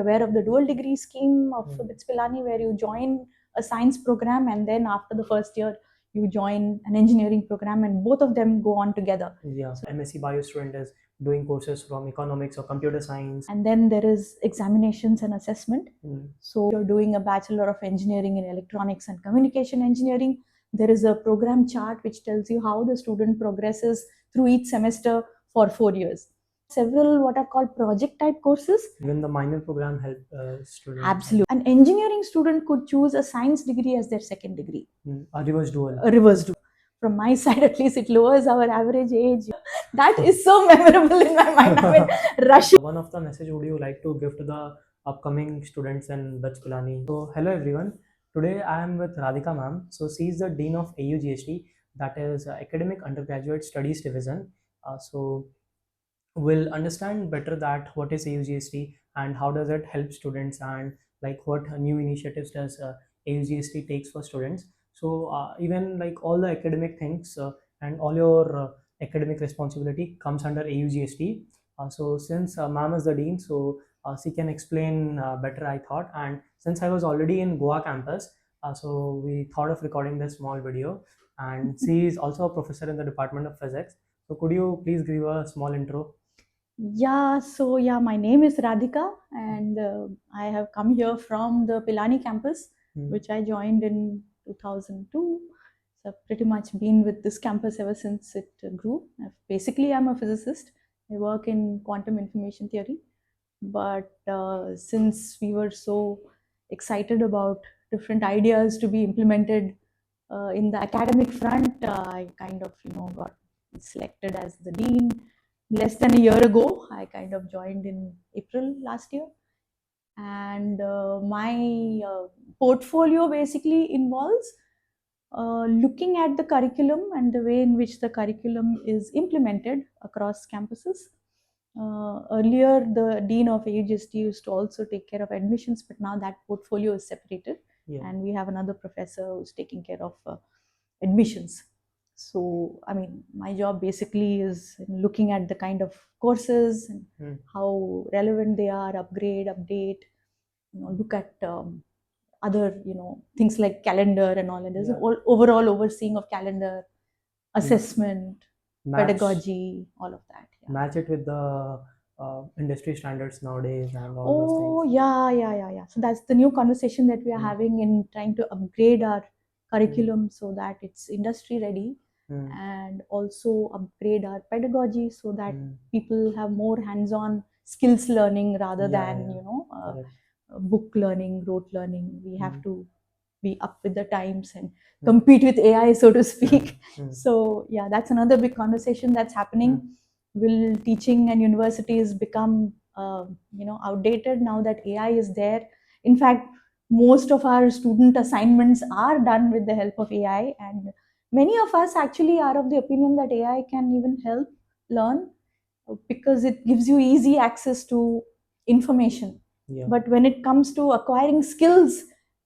Aware of the dual degree scheme of BITS Pilani, where you join a science program and then after the first year you join an engineering program, and both of them go on together. Yeah, so MSc Bio student is doing courses from economics or computer science. And then there is examinations and assessment. So you're doing a Bachelor of Engineering in Electronics and Communication Engineering. There is a program chart which tells you how the student progresses through each semester for 4 years. Several what are called project type courses. Even the minor program help students. Absolutely. An engineering student could choose a science degree as their second degree. A reverse dual. A reverse dual. From my side, at least, it lowers our average age. That is so memorable in my mind. I mean, rushing. One of the message would you like to give to the upcoming students in BITS Pilani? So hello everyone. Today I am with Radhika ma'am. So she is the Dean of AUGSD, that is Academic Undergraduate Studies Division. So we'll understand better that what is AUGSD and how does it help students, and like what new initiatives does AUGSD takes for students. So even like all the academic things and all your academic responsibility comes under AUGSD. So since ma'am is the dean, so she can explain better, I thought. And since I was already in Goa campus, so we thought of recording this small video. And she is also a professor in the Department of Physics. So could you please give a small intro? Yeah, my name is Radhika, and I have come here from the Pilani campus, which I joined in 2002. So I've pretty much been with this campus ever since it grew. Basically, I'm a physicist. I work in quantum information theory. But since we were so excited about different ideas to be implemented in the academic front, I kind of, got selected as the dean. Less than a year ago, I kind of joined in April last year. And my portfolio basically involves looking at the curriculum and the way in which the curriculum is implemented across campuses. Earlier, the Dean of AUGSD used to also take care of admissions, but now that portfolio is separated. Yeah. And we have another professor who's taking care of admissions. So, I mean, my job basically is looking at the kind of courses and how relevant they are, upgrade, update, look at other, things like calendar and all. And there's an overall overseeing of calendar, assessment, pedagogy, all of that. Yeah. Match it with the industry standards nowadays and all those things. Yeah. So that's the new conversation that we are having in trying to upgrade our curriculum so that it's industry ready, and also upgrade our pedagogy so that people have more hands-on skills learning rather than book learning, rote learning. We have to be up with the times and compete with AI, so to speak. So yeah, that's another big conversation that's happening. Will teaching and universities become outdated now that AI is there? In fact, most of our student assignments are done with the help of AI, and many of us actually are of the opinion that AI can even help learn because it gives you easy access to information. Yeah. But when it comes to acquiring skills,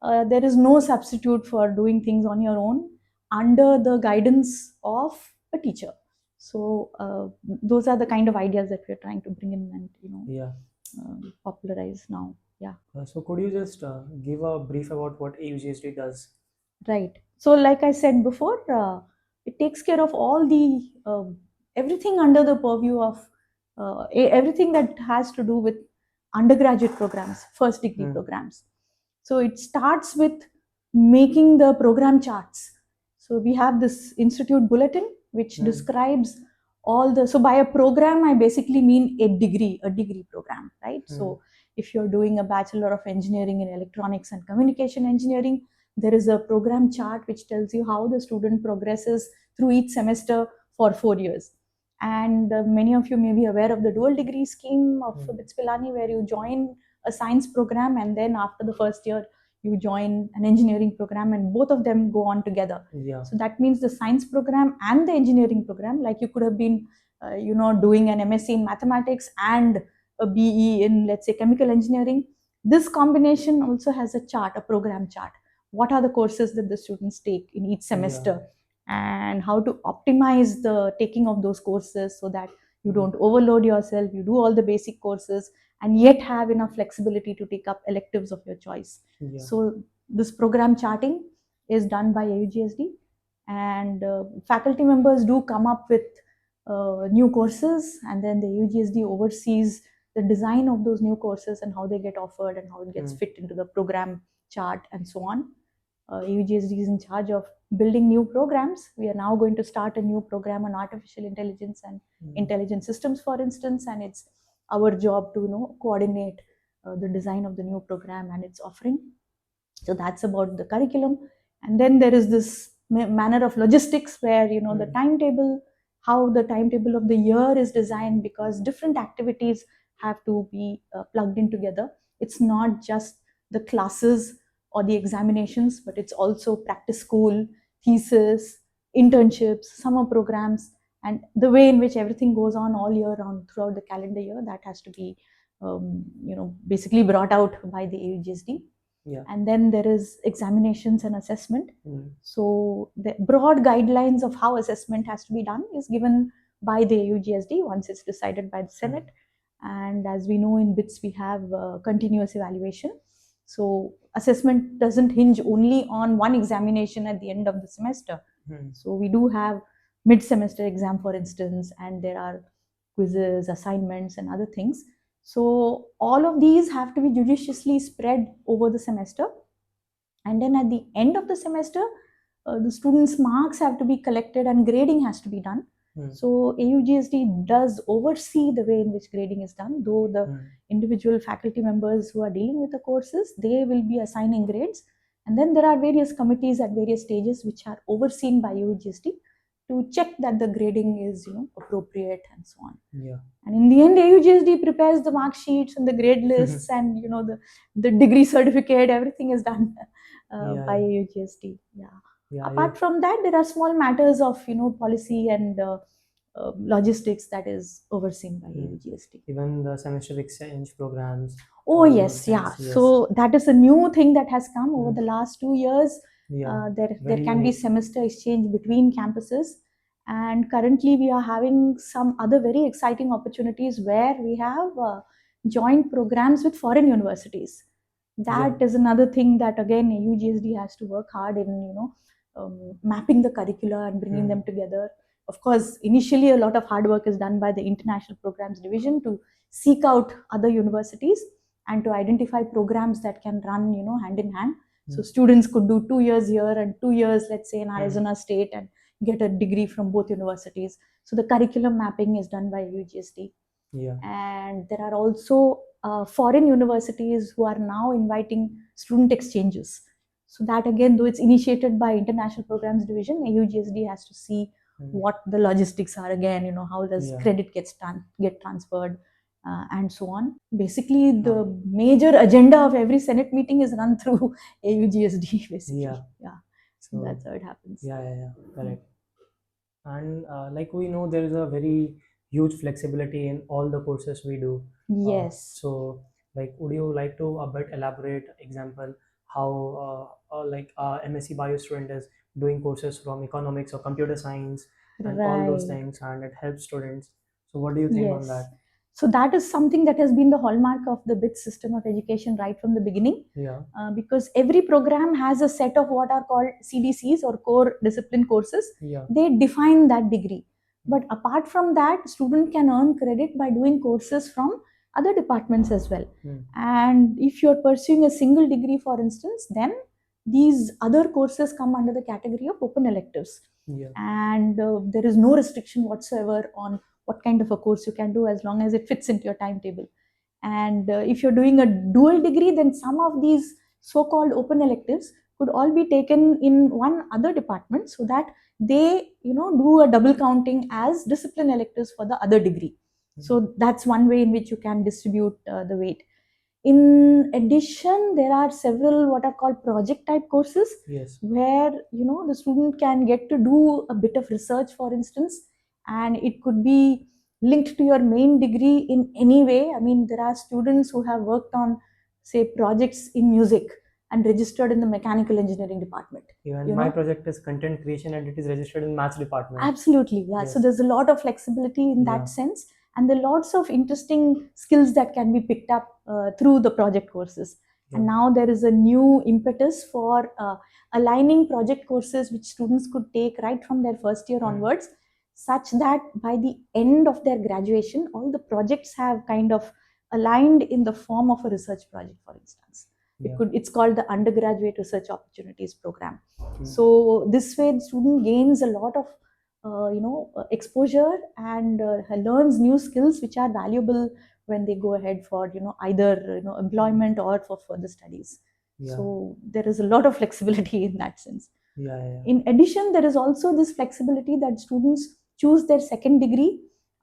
there is no substitute for doing things on your own under the guidance of a teacher. So those are the kind of ideas that we're trying to bring in and popularize now. Yeah. So could you just give a brief about what AUGSD does? Right. So like I said before, it takes care of all the everything under the purview of everything that has to do with undergraduate programs, first degree programs. So it starts with making the program charts. So we have this institute bulletin which describes all the, so by a program I basically mean a degree program, right? So if you're doing a Bachelor of Engineering in Electronics and Communication Engineering, there is a program chart which tells you how the student progresses through each semester for 4 years. And many of you may be aware of the dual degree scheme of BITS Pilani, where you join a science program and then after the first year you join an engineering program, and both of them go on together. Yeah. So that means the science program and the engineering program, like you could have been doing an MSc in mathematics and a BE in, let's say, chemical engineering. This combination also has a chart, a program chart. What are the courses that the students take in each semester? Yeah. And how to optimize the taking of those courses so that you don't overload yourself, you do all the basic courses, and yet have enough flexibility to take up electives of your choice. Yeah. So this program charting is done by AUGSD, and faculty members do come up with new courses, and then the AUGSD oversees the design of those new courses and how they get offered and how it gets fit into the program chart and so on. AUGSD is in charge of building new programs. We are now going to start a new program on artificial intelligence and intelligent systems, for instance, and it's our job to coordinate the design of the new program and its offering. So that's about the curriculum. And then there is this manner of logistics where the timetable, how the timetable of the year is designed, because different activities have to be plugged in together. It's not just the classes or the examinations, but it's also practice school, thesis, internships, summer programs, and the way in which everything goes on all year round throughout the calendar year, that has to be basically brought out by the AUGSD. Yeah. And then there is examinations and assessment. So the broad guidelines of how assessment has to be done is given by the AUGSD once it's decided by the Senate. And as we know, in BITS we have continuous evaluation. So assessment doesn't hinge only on one examination at the end of the semester. So we do have mid-semester exam, for instance, and there are quizzes, assignments, and other things. So all of these have to be judiciously spread over the semester. And then at the end of the semester, the students' marks have to be collected and grading has to be done. So AUGSD does oversee the way in which grading is done, though the individual faculty members who are dealing with the courses, they will be assigning grades. And then there are various committees at various stages which are overseen by AUGSD to check that the grading is appropriate and so on. Yeah. And in the end, AUGSD prepares the mark sheets and the grade lists and the degree certificate. Everything is done by AUGSD. Apart from that, there are small matters of policy and logistics that is overseen by AUGSD. Even the semester exchange programs. Oh yes, yeah. So that is a new thing that has come over the last 2 years. There can be semester exchange between campuses, and currently we are having some other very exciting opportunities where we have joint programs with foreign universities. That is another thing that again AUGSD has to work hard in mapping the curricula and bringing them together. Of course, initially a lot of hard work is done by the International Programs Division to seek out other universities and to identify programs that can run hand in hand. So students could do 2 years here and 2 years, let's say, in Arizona State and get a degree from both universities. So the curriculum mapping is done by UGSD. And there are also foreign universities who are now inviting student exchanges. So that again, though it's initiated by International Programs Division, AUGSD has to see what the logistics are again, how does credit get transferred, and so on. Basically, the major agenda of every Senate meeting is run through AUGSD, basically. So that's how it happens. Correct. And like we know, there is a very huge flexibility in all the courses we do. Yes. So like, would you like to a bit elaborate example how like MSc Bio student is doing courses from economics or computer science and all those things, and it helps students. So what do you think on that? So that is something that has been the hallmark of the BITS system of education right from the beginning. Because every program has a set of what are called CDCs or core discipline courses. They define that degree. But apart from that, student can earn credit by doing courses from other departments as well. And if you're pursuing a single degree, for instance, then these other courses come under the category of open electives. And there is no restriction whatsoever on what kind of a course you can do as long as it fits into your timetable. And if you're doing a dual degree, then some of these so-called open electives could all be taken in one other department so that they do a double counting as discipline electives for the other degree. So that's one way in which you can distribute the weight. In addition, there are several what are called project type courses where the student can get to do a bit of research, for instance, and it could be linked to your main degree in any way. I mean, there are students who have worked on, say, projects in music and registered in the mechanical engineering department. Even my project is content creation and it is registered in maths department. Absolutely, yeah. So there's a lot of flexibility in that sense. and there are lots of interesting skills that can be picked up through the project courses. And now there is a new impetus for aligning project courses which students could take right from their first year onwards, such that by the end of their graduation, all the projects have kind of aligned in the form of a research project, for instance. It's called the undergraduate research opportunities program. So this way the student gains a lot of exposure and learns new skills which are valuable when they go ahead for either employment or for further studies. So there is a lot of flexibility in that sense. In addition, there is also this flexibility that students choose their second degree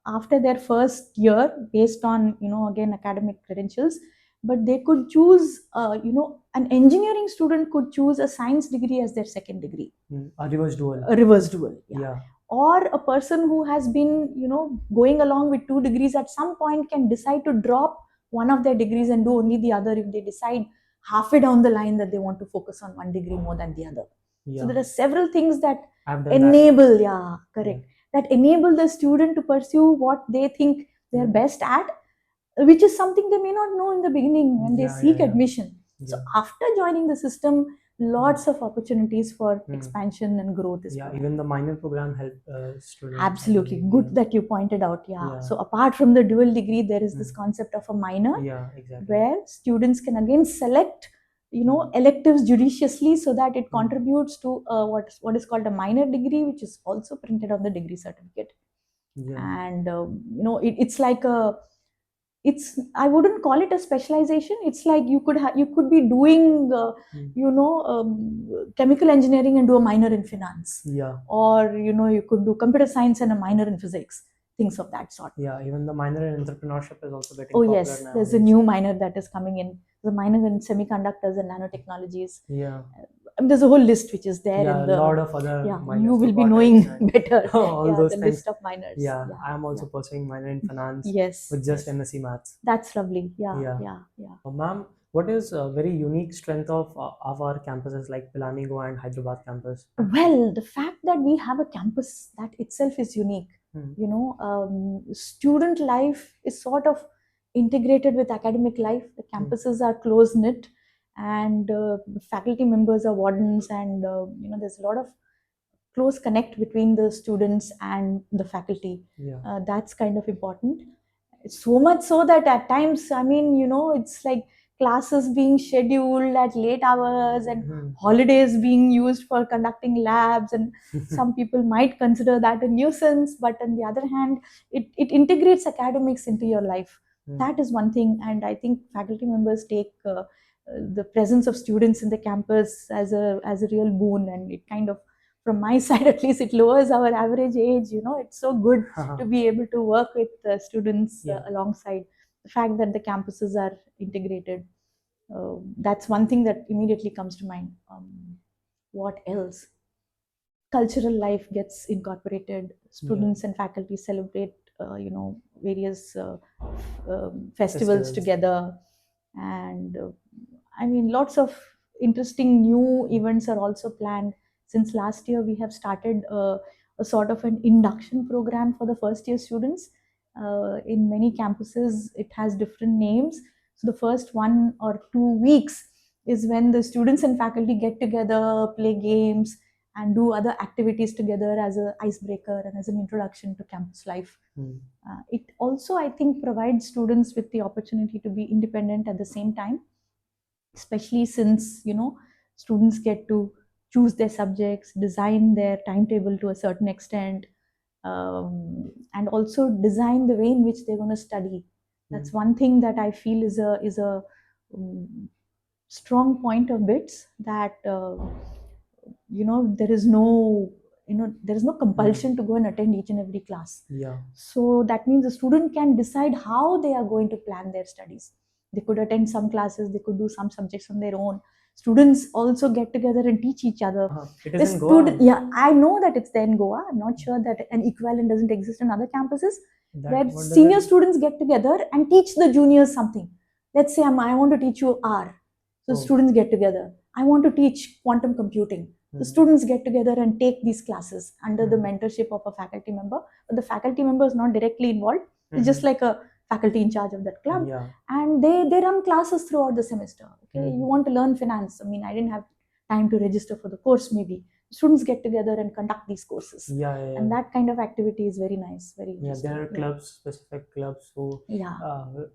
after their first year based on again academic credentials, but they could choose an engineering student could choose a science degree as their second degree. A reverse dual. A reverse dual, or a person who has been going along with two degrees at some point can decide to drop one of their degrees and do only the other if they decide halfway down the line that they want to focus on one degree more than the other. So there are several things that enable that enable the student to pursue what they think they're best at, which is something they may not know in the beginning when they seek admission. So after joining the system, lots of opportunities for expansion and growth is even the minor program help students. Absolutely good that you pointed out. So apart from the dual degree, there is this concept of a minor, where students can again select electives judiciously so that it contributes to what is called a minor degree, which is also printed on the degree certificate. And it's like I wouldn't call it a specialization. It's like you could be doing chemical engineering and do a minor in finance, or you could do computer science and a minor in physics, things of that sort. Even the minor in entrepreneurship is also getting popular yes, now. There's a new minor that is coming in, the minor in semiconductors and nanotechnologies. There's a whole list which is there in the lot of other you will be knowing better all those the things. list of minors. I'm also pursuing minor in finance yes with just MSc Maths. That's lovely. Ma'am, what is a very unique strength of our campuses like Pilani Goa and Hyderabad campus? Well, the fact that we have a campus, that itself is unique. Student life is sort of integrated with academic life. The campuses are close knit, and faculty members are wardens, and there's a lot of close connect between the students and the faculty. That's kind of important. So much so that at times, it's like classes being scheduled at late hours and holidays being used for conducting labs, and some people might consider that a nuisance, but on the other hand, it integrates academics into your life. That is one thing, and I think faculty members take the presence of students in the campus as a real boon, and it kind of, from my side at least, it lowers our average age. It's so good to be able to work with students alongside. The fact that the campuses are integrated, that's one thing that immediately comes to mind. What else? Cultural life gets incorporated. Students and faculty celebrate various festivals together, and lots of interesting new events are also planned. Since last year, we have started a sort of an induction program for the first year students. In many campuses, it has different names. So the first 1 or 2 weeks is when the students and faculty get together, play games, and do other activities together as an icebreaker and as an introduction to campus life. It also, I think, provides students with the opportunity to be independent at the same time, especially since students get to choose their subjects, design their timetable to a certain extent, and also design the way in which they're going to study. That's one thing that I feel is a strong point of BITS, that there is no compulsion to go and attend each and every class. So that means the student can decide how they are going to plan their studies. They could attend some classes, they could do some subjects on their own. Students also get together and teach each other. It is in Goa. I know that it's there in Goa. I'm not sure that an equivalent doesn't exist in other campuses, where senior students get together and teach the juniors something. Let's say I want to teach you R. So students get together. I want to teach quantum computing. The students get together and take these classes under the mentorship of a faculty member. But the faculty member is not directly involved. It's just like a faculty in charge of that club. Yeah. And they run classes throughout the semester. Okay, you want to learn finance. I mean, I didn't have time to register for the course. Maybe students get together and conduct these courses. Yeah, yeah, And yeah. that kind of activity is very nice, very Yeah, interesting. there are clubs, specific clubs Yeah.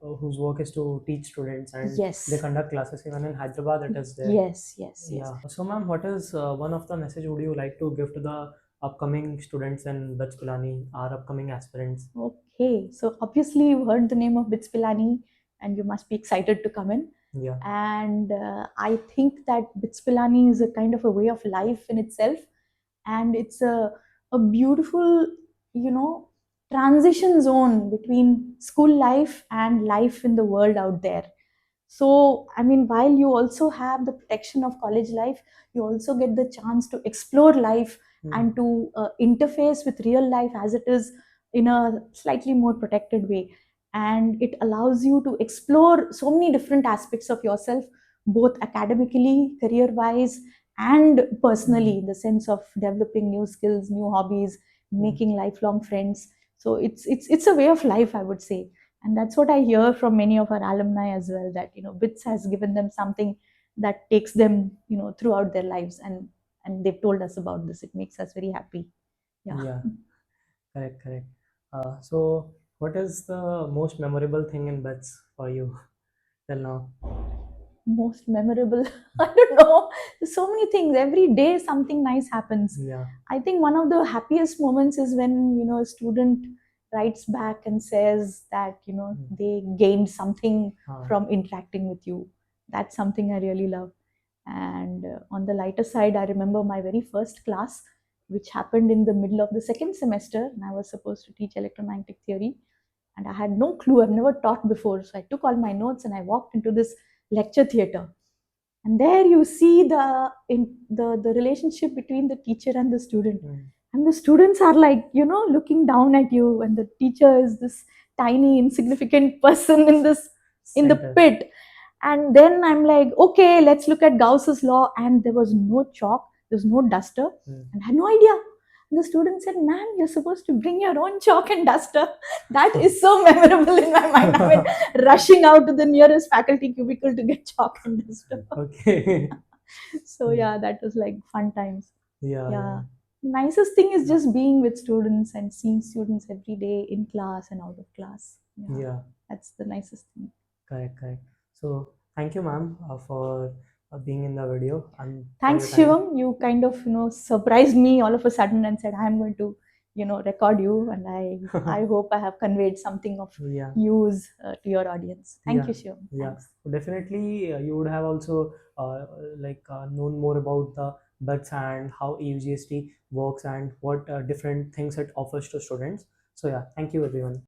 whose work is to teach students, and Yes. they conduct classes. Even in Hyderabad, it is there. Yes, yes, yes. Yeah. So, ma'am, what is one of the message would you like to give to the upcoming students in BITS Pilani, our upcoming aspirants? Okay, so obviously you heard the name of BITS Pilani, and you must be excited to come in. Yeah. And I think that BITS Pilani is a kind of a way of life in itself, and it's a beautiful, you know, transition zone between school life and life in the world out there. So, I mean, while you also have the protection of college life, you also get the chance to explore life and to interface with real life as it is in a slightly more protected way. And it allows you to explore so many different aspects of yourself, both academically, career wise, and personally, in the sense of developing new skills, new hobbies, making lifelong friends. So it's a way of life, I would say. And that's what I hear from many of our alumni as well, that BITS has given them something that takes them throughout their lives, and they've told us about this. It makes us very happy. Yeah. Yeah. Correct, correct. So, what is the most memorable thing in BITS for you till now? Most memorable, I don't know. There's so many things. Every day something nice happens. Yeah. I think one of the happiest moments is when a student writes back and says that they gained something from interacting with you. That's something I really love. And on the lighter side, I remember my very first class, which happened in the middle of the second semester, and I was supposed to teach electromagnetic theory. And I had no clue, I've never taught before. So I took all my notes and I walked into this lecture theater. And there you see the relationship between the teacher and the student. And the students are like, looking down at you, and the teacher is this tiny, insignificant person in the pit. And then I'm like, okay, let's look at Gauss's law. And there was no chalk, there's no duster, and I had no idea. And the student said, "Man, you're supposed to bring your own chalk and duster." That is so memorable in my mind. I mean, rushing out to the nearest faculty cubicle to get chalk and duster. Okay. So yeah, that was like fun times. Yeah. Yeah. Nicest thing is just being with students and seeing students every day in class and out of class. Yeah. That's the nicest thing. Correct, correct. So, thank you, ma'am, for being in the video. And Thanks, Shivam. You kind of surprised me all of a sudden and said I'm going to record you, and I hope I have conveyed something of use to your audience. Thank you, Shivam. Yeah, Thanks. definitely. You would have also known more about the BITS and how AUGSD works and what different things it offers to students. So yeah, thank you, everyone.